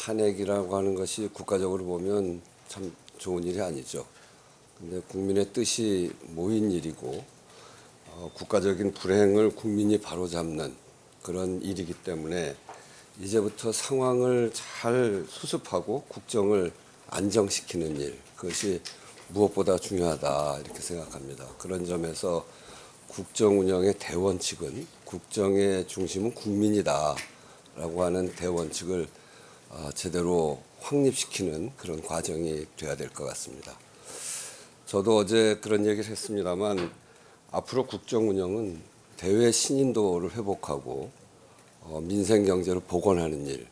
탄핵이라고 하는 것이 국가적으로 보면 참 좋은 일이 아니죠. 근데 국민의 뜻이 모인 일이고 국가적인 불행을 국민이 바로잡는 그런 일이기 때문에 이제부터 상황을 잘 수습하고 국정을 안정시키는 일, 그것이 무엇보다 중요하다 이렇게 생각합니다. 그런 점에서 국정 운영의 대원칙은 국정의 중심은 국민이다라고 하는 대원칙을 제대로 확립시키는 그런 과정이 돼야 될 것 같습니다. 저도 어제 그런 얘기를 했습니다만 앞으로 국정 운영은 대외 신인도를 회복하고 민생 경제를 복원하는 일,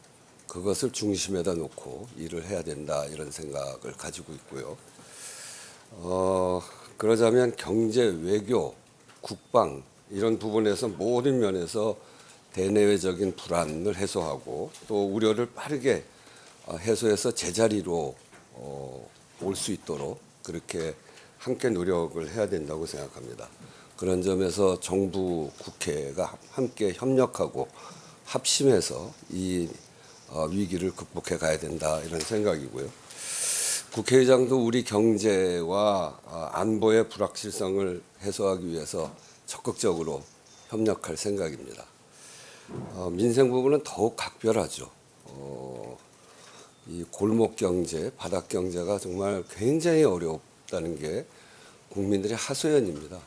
그것을 중심에다 놓고 일을 해야 된다 이런 생각을 가지고 있고요. 그러자면 경제, 외교, 국방 이런 부분에서 모든 면에서 대내외적인 불안을 해소하고 또 우려를 빠르게 해소해서 제자리로 올 수 있도록 그렇게 함께 노력을 해야 된다고 생각합니다. 그런 점에서 정부, 국회가 함께 협력하고 합심해서 이 위기를 극복해 가야 된다 이런 생각이고요. 국회의장도 우리 경제와 안보의 불확실성을 해소하기 위해서 적극적으로 협력할 생각입니다. 민생 부분은 더욱 각별하죠. 이 골목 경제, 바닥 경제가 정말 굉장히 어렵다는 게 국민들의 하소연입니다.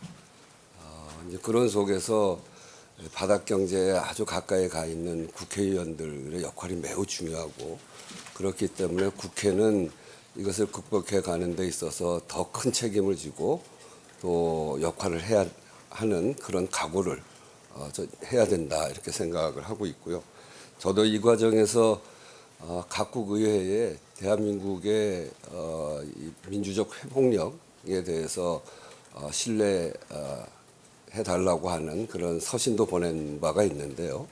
이제 그런 속에서 바닥 경제에 아주 가까이 가 있는 국회의원들의 역할이 매우 중요하고 그렇기 때문에 국회는 이것을 극복해 가는 데 있어서 더 큰 책임을 지고 또 역할을 해야 하는 그런 각오를 해야 된다 이렇게 생각을 하고 있고요. 저도 이 과정에서 각국 의회에 대한민국의 민주적 회복력에 대해서 신뢰해달라고 하는 그런 서신도 보낸 바가 있는데요.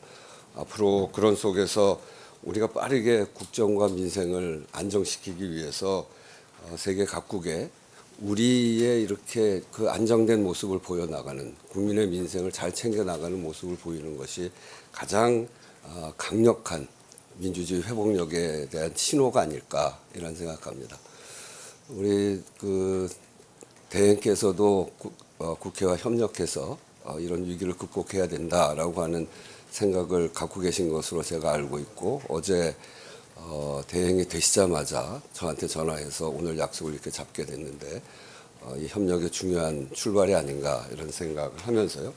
앞으로 그런 속에서 우리가 빠르게 국정과 민생을 안정시키기 위해서 세계 각국에 우리의 이렇게 그 안정된 모습을 보여나가는 국민의 민생을 잘 챙겨나가는 모습을 보이는 것이 가장 강력한 민주주의 회복력에 대한 신호가 아닐까 이런 생각합니다. 우리 그 대행께서도 국회와 협력해서 이런 위기를 극복해야 된다라고 하는 생각을 갖고 계신 것으로 제가 알고 있고 어제 대행이 되시자마자 저한테 전화해서 오늘 약속을 이렇게 잡게 됐는데 이 협력의 중요한 출발이 아닌가 이런 생각을 하면서요.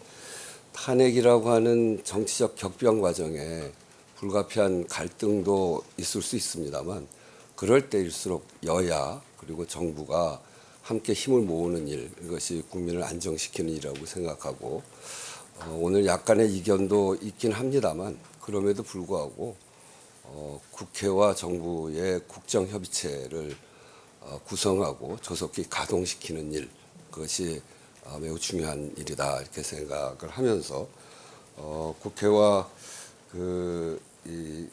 탄핵이라고 하는 정치적 격변 과정에 불가피한 갈등도 있을 수 있습니다만 그럴 때일수록 여야 그리고 정부가 함께 힘을 모으는 일, 이것이 국민을 안정시키는 일이라고 생각하고 오늘 약간의 이견도 있긴 합니다만 그럼에도 불구하고 국회와 정부의 국정협의체를 구성하고 조속히 가동시키는 일, 그것이 매우 중요한 일이다 이렇게 생각을 하면서 국회와 이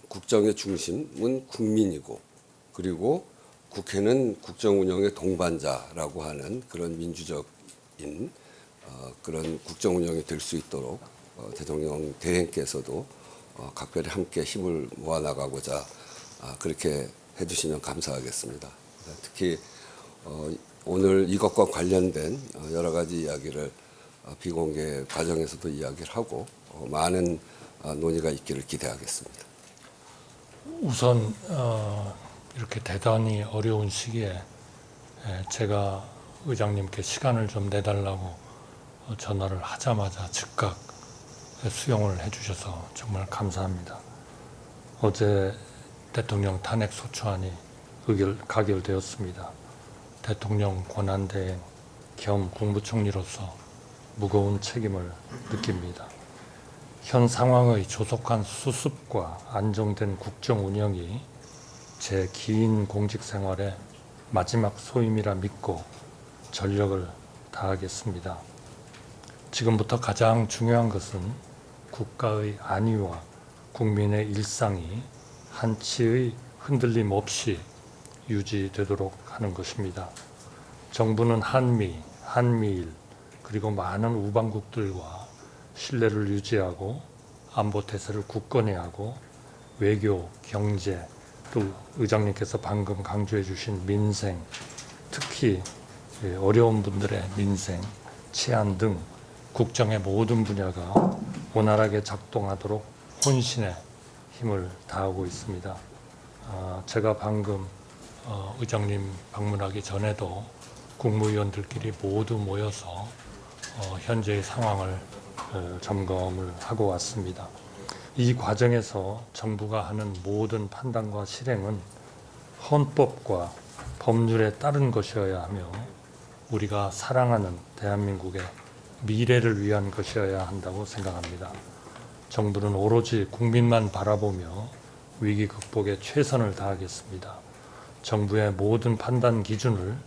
국정의 중심은 국민이고 그리고 국회는 국정 운영의 동반자라고 하는 그런 민주적인 그런 국정 운영이 될 수 있도록 대통령 대행께서도 각별히 함께 힘을 모아 나가고자 그렇게 해주시면 감사하겠습니다. 특히 오늘 이것과 관련된 여러 가지 이야기를 비공개 과정에서도 이야기를 하고 많은 논의가 있기를 기대하겠습니다. 우선 이렇게 대단히 어려운 시기에 제가 의장님께 시간을 좀 내달라고 전화를 하자마자 즉각 수용을 해주셔서 정말 감사합니다. 어제 대통령 탄핵 소추안이 가결되었습니다. 대통령 권한대행 겸 국무총리로서 무거운 책임을 느낍니다. 현 상황의 조속한 수습과 안정된 국정 운영이 제 긴 공직 생활의 마지막 소임이라 믿고 전력을 다하겠습니다. 지금부터 가장 중요한 것은 국가의 안위와 국민의 일상이 한치의 흔들림 없이 유지되도록 하는 것입니다. 정부는 한미일 그리고 많은 우방국들과 신뢰를 유지하고 안보 태세를 굳건히 하고 외교, 경제, 또 의장님께서 방금 강조해 주신 민생, 특히 어려운 분들의 민생, 치안 등 국정의 모든 분야가 원활하게 작동하도록 혼신의 힘을 다하고 있습니다. 제가 방금 의장님 방문하기 전에도 국무위원들끼리 모두 모여서 현재의 상황을 점검을 하고 왔습니다. 이 과정에서 정부가 하는 모든 판단과 실행은 헌법과 법률에 따른 것이어야 하며 우리가 사랑하는 대한민국의 미래를 위한 것이어야 한다고 생각합니다. 정부는 오로지 국민만 바라보며 위기 극복에 최선을 다하겠습니다. 정부의 모든 판단 기준을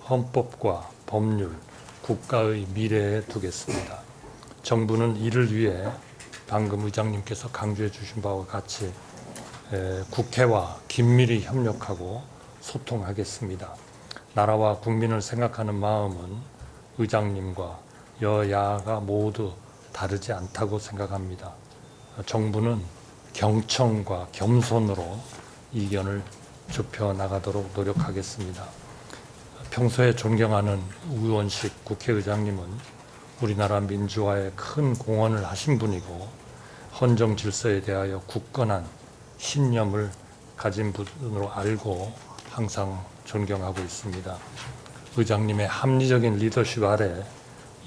헌법과 법률, 국가의 미래에 두겠습니다. 정부는 이를 위해 방금 의장님께서 강조해 주신 바와 같이 국회와 긴밀히 협력하고 소통하겠습니다. 나라와 국민을 생각하는 마음은 의장님과 여야가 모두 다르지 않다고 생각합니다. 정부는 경청과 겸손으로 이견을 좁혀 나가도록 노력하겠습니다. 평소에 존경하는 우원식 국회의장님은 우리나라 민주화에 큰 공헌을 하신 분이고 헌정 질서에 대하여 굳건한 신념을 가진 분으로 알고 항상 존경하고 있습니다. 의장님의 합리적인 리더십 아래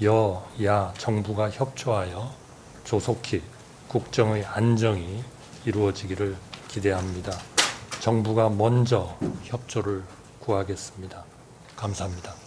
여야 정부가 협조하여 조속히 국정의 안정이 이루어지기를 기대합니다. 정부가 먼저 협조를 구하겠습니다. 감사합니다.